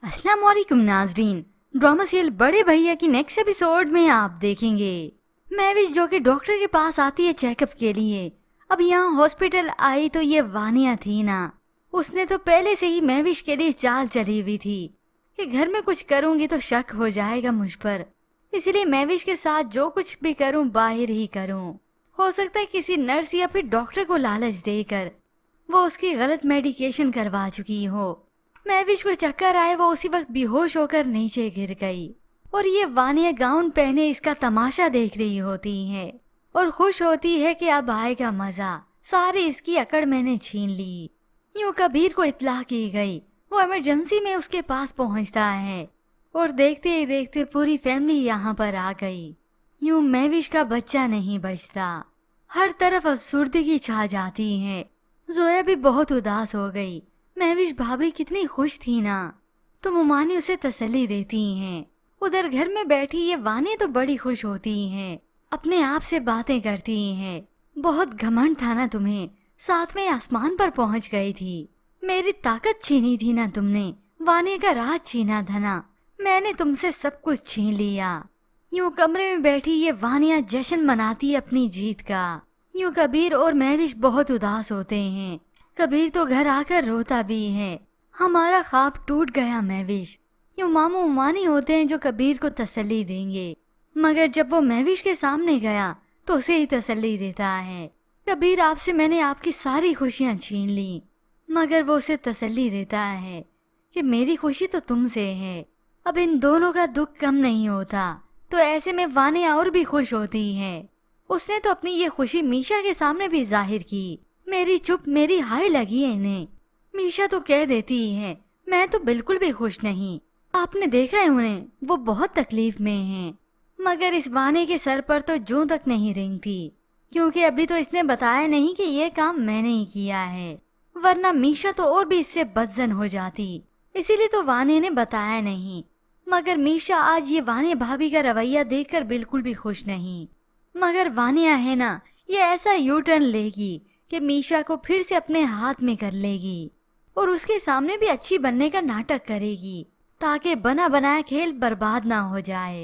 अस्सलाम वालेकुम नाजरीन। ड्रामा सीरियल बड़े भैया की नेक्स्ट एपिसोड में आप देखेंगे महविश जो कि डॉक्टर के पास आती है चेकअप के लिए। अब यहाँ हॉस्पिटल आई तो ये वानिया थी ना, उसने तो पहले से ही महविश के लिए चाल चली हुई थी कि घर में कुछ करूंगी तो शक हो जाएगा मुझ पर, इसलिए महविश के साथ जो कुछ भी करूं बाहर ही करूं। हो सकता है किसी नर्स या फिर डॉक्टर को लालच देकर वो उसकी गलत मेडिकेशन करवा चुकी हो। महविश को चक्कर आए, वो उसी वक्त बेहोश होकर नीचे गिर गई और ये वानिया गाउन पहने इसका तमाशा देख रही होती है और खुश होती है कि अब आएगा मजा, सारी इसकी अकड़ मैंने छीन ली। यूं कबीर को इत्तला की गई, वो इमरजेंसी में उसके पास पहुंचता है और देखते ही देखते पूरी फैमिली यहाँ पर आ गई। यूं महविश का बच्चा नहीं बचता, हर तरफ अफसुर्दगी छा जाती है। जोया भी बहुत उदास हो गई। महविश भाभी कितनी खुश थी ना, तो मुमानी उसे तसल्ली देती हैं। उधर घर में बैठी ये वानी तो बड़ी खुश होती हैं, अपने आप से बातें करती हैं। बहुत घमंड था ना तुम्हें, साथ में आसमान पर पहुंच गई थी। मेरी ताकत छीनी थी ना तुमने, वानी का राज छीना था ना, मैंने तुमसे सब कुछ छीन लिया। यूं कमरे में बैठी ये वानिया जश्न मनाती है अपनी जीत का। यूं कबीर और महविश बहुत उदास होते हैं। कबीर तो घर आकर रोता भी है, हमारा ख्वाब टूट गया महविश। यूं मामू मानी होते हैं जो कबीर को तसल्ली देंगे, मगर जब वो महविश के सामने गया तो उसे ही तसल्ली देता है। कबीर आपसे मैंने आपकी सारी खुशियां छीन ली, मगर वो उसे तसल्ली देता है कि मेरी खुशी तो तुमसे है, अब इन दोनों का दुख कम नहीं होता। तो ऐसे में वानिया और भी खुश होती है। उसने तो अपनी ये खुशी मीशा के सामने भी जाहिर की। मेरी चुप मेरी हाय लगी है इन्हें। मीशा तो कह देती है मैं तो बिल्कुल भी खुश नहीं, आपने देखा है उन्हें, वो बहुत तकलीफ में हैं। मगर इस वानी के सर पर तो जूं तक नहीं रेंगती, क्योंकि अभी तो इसने बताया नहीं कि ये काम मैंने ही किया है, वरना मीशा तो और भी इससे बदजन हो जाती, इसीलिए तो वानी ने बताया नहीं। मगर मीशा आज ये वानी भाभी का रवैया देखकर बिल्कुल भी खुश नहीं। मगर वानिया है ना, ये ऐसा यू टर्न लेगी कि मीशा को फिर से अपने हाथ में कर लेगी और उसके सामने भी अच्छी बनने का नाटक करेगी, ताकि बना बनाया खेल बर्बाद ना हो जाए।